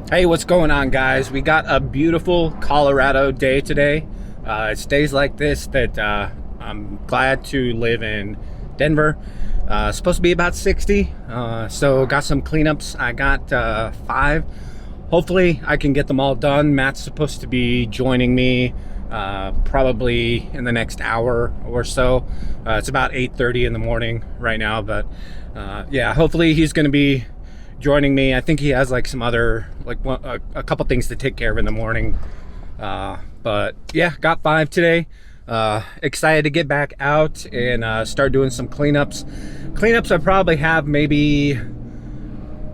Hey, what's going on, guys? We got a beautiful Colorado day today. It's days like this that I'm glad to live in Denver. It's supposed to be about 60, so got some cleanups. I got 5. Hopefully I can get them all done. Matt's supposed to be joining me probably in the next hour or so. It's about 8:30 in the morning right now, but yeah, hopefully he's going to be joining me. I think he has like some other a couple things to take care of in the morning, but yeah, got 5 today. Excited to get back out and start doing some cleanups. I probably have maybe,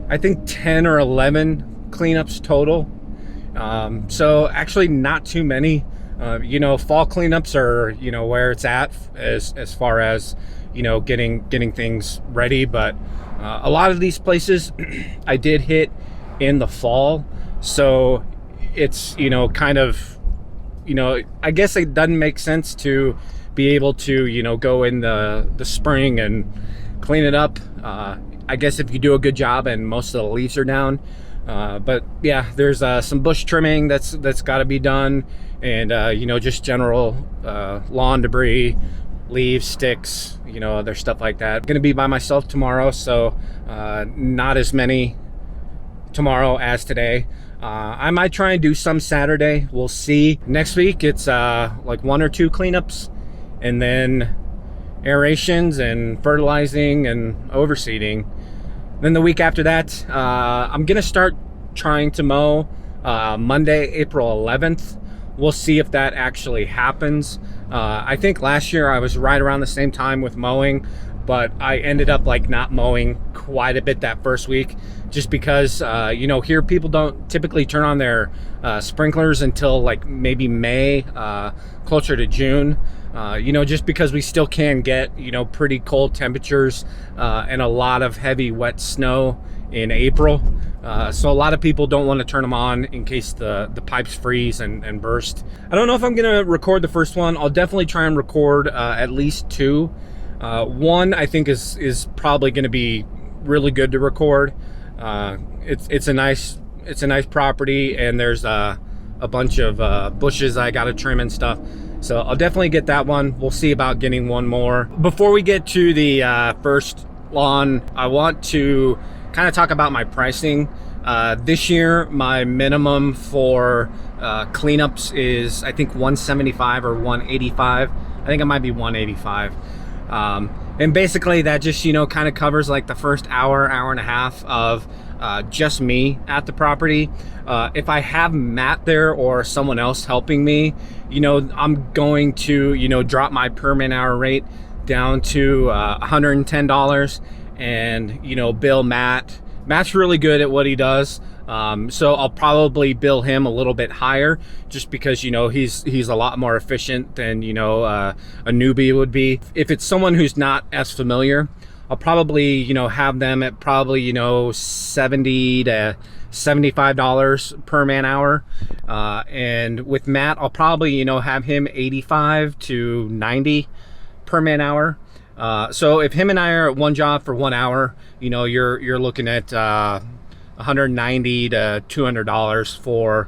I think 10 or 11 cleanups total, so actually not too many. Fall cleanups are where it's at as far as getting things ready, but a lot of these places I did hit in the fall, so it's kind of I guess it doesn't make sense to be able to go in the spring and clean it up. I guess if you do a good job and most of the leaves are down, but yeah, there's some bush trimming that's got to be done, and just general lawn debris, leaves, sticks, other stuff like that. I'm gonna be by myself tomorrow, so not as many tomorrow as today. I might try and do some Saturday. We'll see. Next week it's like 1 or 2 cleanups, and then aerations and fertilizing and overseeding. Then the week after that, I'm gonna start trying to mow Monday, April 11th. We'll see if that actually happens. I think last year I was right around the same time with mowing, but I ended up like not mowing quite a bit that first week, just because here people don't typically turn on their sprinklers until like maybe May, closer to June. Just because we still can get pretty cold temperatures and a lot of heavy wet snow in April. So a lot of people don't want to turn them on in case the pipes freeze and burst. I don't know if I'm gonna record the first one. I'll definitely try and record at least 2. One I think is probably gonna be really good to record. It's a nice property, and there's a bunch of bushes I gotta trim and stuff. So I'll definitely get that one. We'll see about getting one more. Before we get to the first lawn, I want to kind of talk about my pricing. This year, my minimum for cleanups is I think 175 or 185. I think it might be 185. And basically that just kind of covers like the first hour and a half of just me at the property. If I have Matt there or someone else helping me, I'm going to drop my per man hour rate down to $110 and bill Matt. Matt's really good at what he does, so I'll probably bill him a little bit higher, just because he's a lot more efficient than a newbie would be. If it's someone who's not as familiar, I'll probably have them at probably $70 to $75 per man hour, and with Matt I'll probably have him 85 to 90 per man hour. So if him and I are at one job for 1 hour, you're looking at $190 to $200 for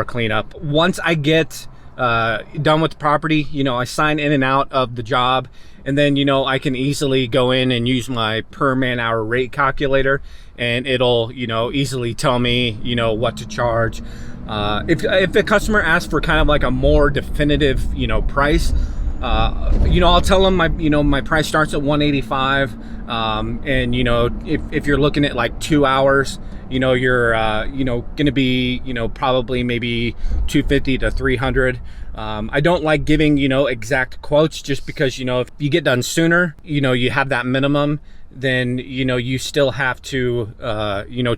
a cleanup. Once I get done with the property, I sign in and out of the job, and then I can easily go in and use my per man hour rate calculator, and it'll easily tell me what to charge. If the customer asks for kind of like a more definitive price, I'll tell them my price starts at 185, and if you're looking at like 2 hours, you're gonna be probably maybe 250 to 300. I don't like giving exact quotes, just because if you get done sooner, you have that minimum, then you still have to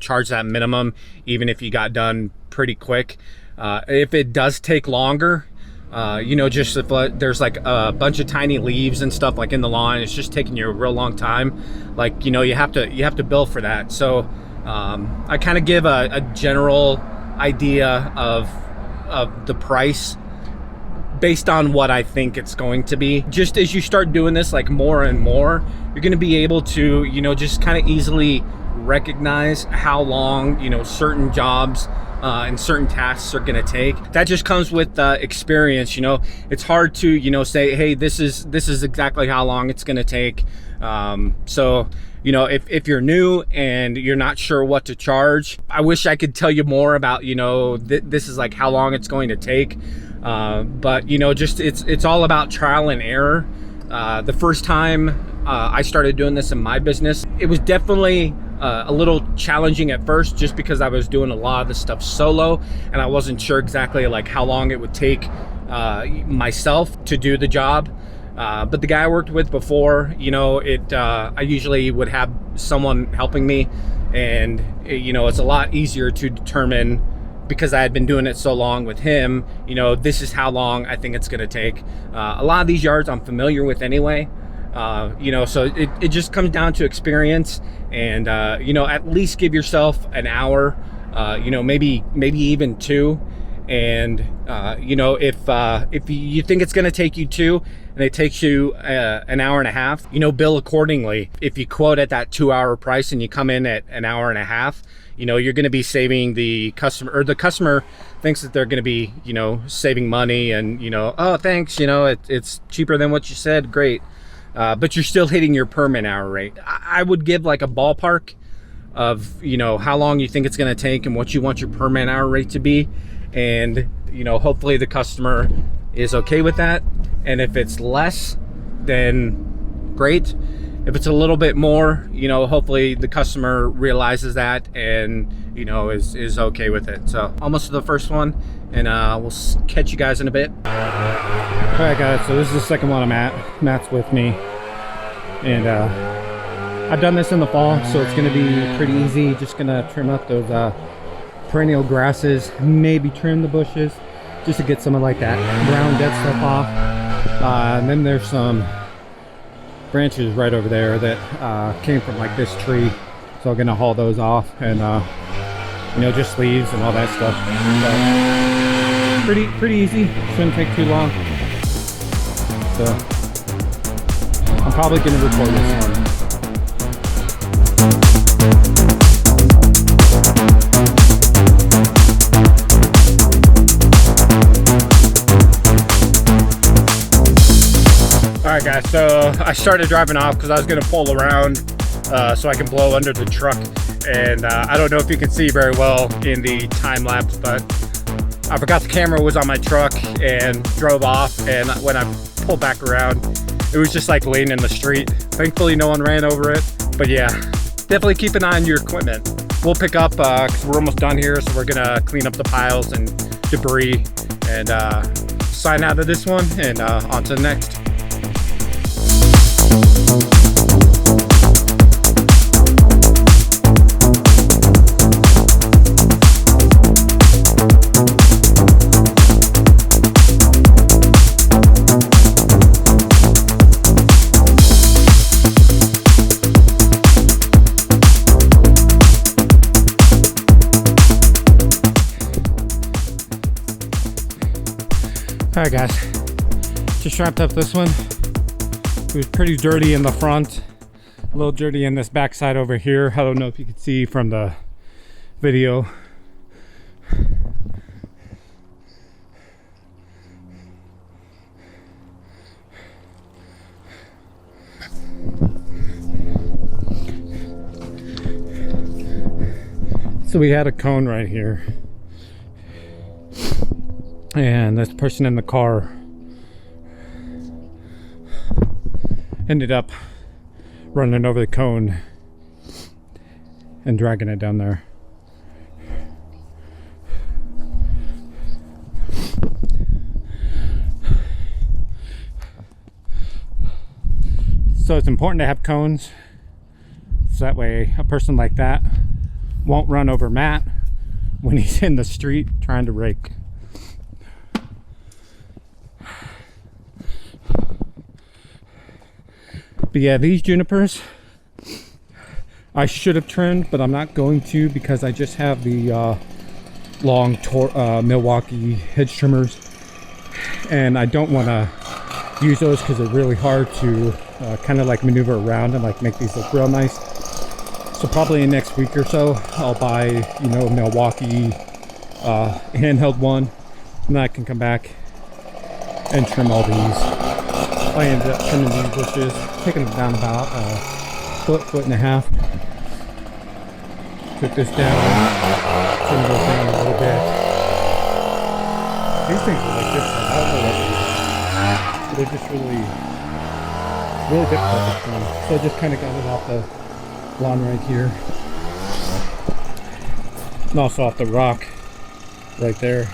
charge that minimum even if you got done pretty quick. If it does take longer, just if there's like a bunch of tiny leaves and stuff like in the lawn, it's just taking you a real long time, like you have to bill for that. So I kind of give a general idea of the price based on what I think it's going to be. Just as you start doing this like more and more, you're going to be able to just kind of easily recognize how long, you know, certain jobs and certain tasks are going to take. That just comes with experience. You know, it's hard to, you know, say, hey, this is exactly how long it's going to take. So, you know, if you're new and you're not sure what to charge, I wish I could tell you more about, you know, this is like how long it's going to take. But, you know, just it's all about trial and error. The first time I started doing this in my business, it was definitely a little challenging at first, just because I was doing a lot of this stuff solo and I wasn't sure exactly like how long it would take myself to do the job. But the guy I worked with before, you know, I usually would have someone helping me, and you know, it's a lot easier to determine, because I had been doing it so long with him, you know, this is how long I think it's going to take. A lot of these yards I'm familiar with anyway. You know, so it just comes down to experience, and you know, at least give yourself an hour, you know, maybe even 2. And you know, if you think it's going to take you 2 and it takes you an hour and a half, you know, bill accordingly. If you quote at that 2-hour price and you come in at an hour and a half, you know, you're going to be saving the customer, or the customer thinks that they're going to be, you know, saving money, and, you know, oh, thanks, you know, it's cheaper than what you said, great. But you're still hitting your per man hour rate. I would give like a ballpark of, you know, how long you think it's going to take and what you want your per man hour rate to be. And, you know, hopefully the customer is okay with that. And if it's less, then great. If it's a little bit more, you know, hopefully the customer realizes that and, you know, is okay with it. So almost to the first one, and we'll catch you guys in a bit. All right, guys, so this is the second one I'm at. Matt's with me, and I've done this in the fall, so it's gonna be pretty easy. Just gonna trim up those perennial grasses, maybe trim the bushes, just to get some of like that brown dead stuff off. And then there's some branches right over there that came from like this tree, so I'm gonna haul those off, and you know, just leaves and all that stuff. So pretty easy, shouldn't take too long. So I'm probably gonna record this one. Alright guys, so I started driving off because I was going to pull around so I can blow under the truck, and I don't know if you can see very well in the time lapse, but I forgot the camera was on my truck and drove off, and when I pulled back around, it was just like laying in the street. Thankfully no one ran over it, but yeah, definitely keep an eye on your equipment. We'll pick up because we're almost done here, so we're going to clean up the piles and debris and sign out of this one, and on to the next. Alright guys, just wrapped up this one. It was pretty dirty in the front, a little dirty in this backside over here. I don't know if you can see from the video. So we had a cone right here, and this person in the car ended up running over the cone and dragging it down there. So it's important to have cones, so that way a person like that won't run over Matt when he's in the street trying to rake. But yeah, these junipers I should have trimmed, but I'm not going to because I just have the long Milwaukee hedge trimmers, and I don't want to use those because they're really hard to kind of like maneuver around and like make these look real nice. So probably in the next week or so, I'll buy, you know, Milwaukee handheld one, and then I can come back and trim all these. I ended up trimming these bushes, taking them down about a foot and a half. Took this down, trimmed those down a little bit. These things are like this. I don't know what they are. They're just really difficult to trim. So I just kind of got it off the lawn right here. And also off the rock right there.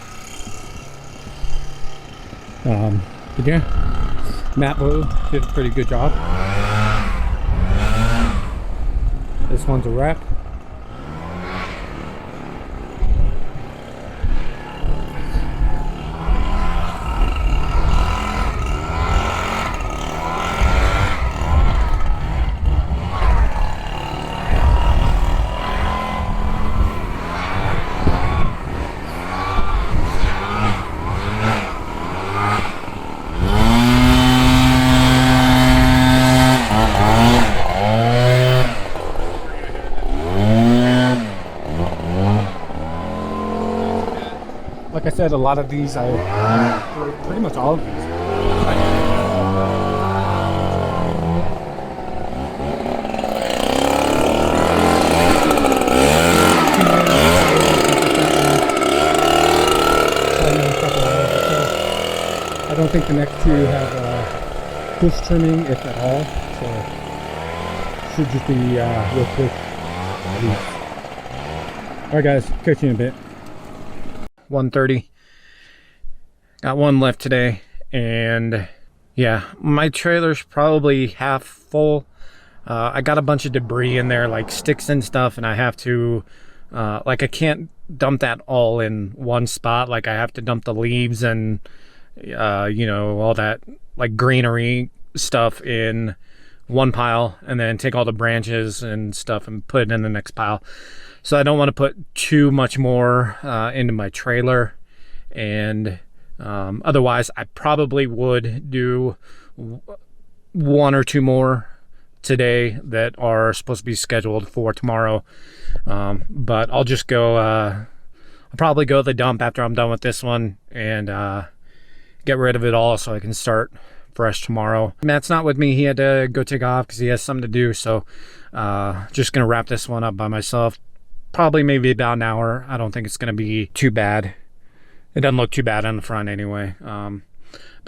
But yeah, Matt Blue did a pretty good job. This one's a wrap. Like I said, a lot of these, pretty much all of these. I don't think the next two have bush trimming, if at all, so should just be real quick. Alright guys, catch you in a bit. 1:30. Got one left today, and yeah, my trailer's probably half full. I got a bunch of debris in there, like sticks and stuff, and I have to like, I can't dump that all in one spot. Like, I have to dump the leaves and you know, all that like greenery stuff in one pile, and then take all the branches and stuff and put it in the next pile. So I don't want to put too much more into my trailer, and otherwise I probably would do one or two more today that are supposed to be scheduled for tomorrow. But I'll just go, I'll probably go to the dump after I'm done with this one, and get rid of it all so I can start fresh tomorrow. Matt's not with me. He had to go take off because he has something to do. So just gonna wrap this one up by myself. Probably maybe about an hour. I don't think it's gonna be too bad. It doesn't look too bad on the front anyway. But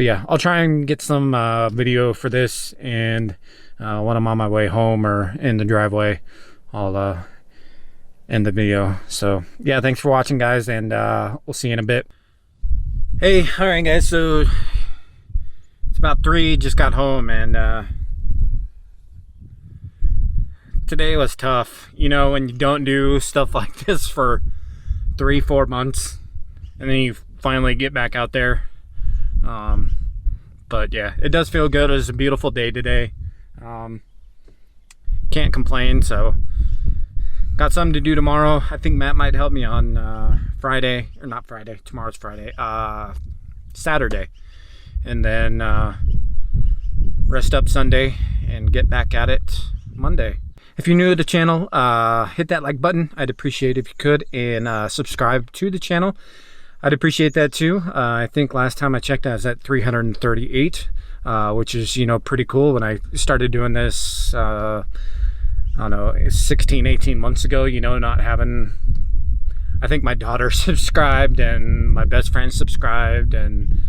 yeah, I'll try and get some video for this, and when I'm on my way home or in the driveway, I'll end the video. So yeah, thanks for watching guys, and we'll see you in a bit. Hey, all right guys, so it's about 3, just got home, and today was tough. You know, when you don't do stuff like this for 3-4 months, and then you finally get back out there. But yeah, it does feel good. It was a beautiful day today. Can't complain. So got something to do tomorrow. I think Matt might help me on Friday, or not Friday, tomorrow's Friday, Saturday, and then rest up Sunday and get back at it Monday. If you're new to the channel, hit that like button. I'd appreciate it if you could, and subscribe to the channel. I'd appreciate that too. I think last time I checked, I was at 338, which is, you know, pretty cool. When I started doing this, I don't know, 16, 18 months ago, you know, not having, I think my daughter subscribed and my best friend subscribed, and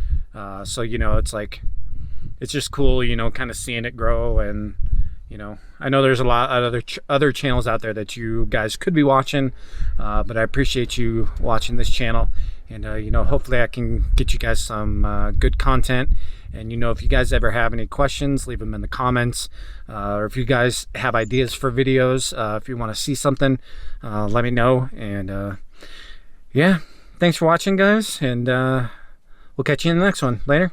so, you know, it's like, it's just cool, you know, kind of seeing it grow. And you know, I know there's a lot of other channels out there that you guys could be watching, but I appreciate you watching this channel, and you know, hopefully I can get you guys some good content. And you know, if you guys ever have any questions, leave them in the comments, or if you guys have ideas for videos, if you want to see something, let me know. And yeah, thanks for watching guys, and we'll catch you in the next one. Later.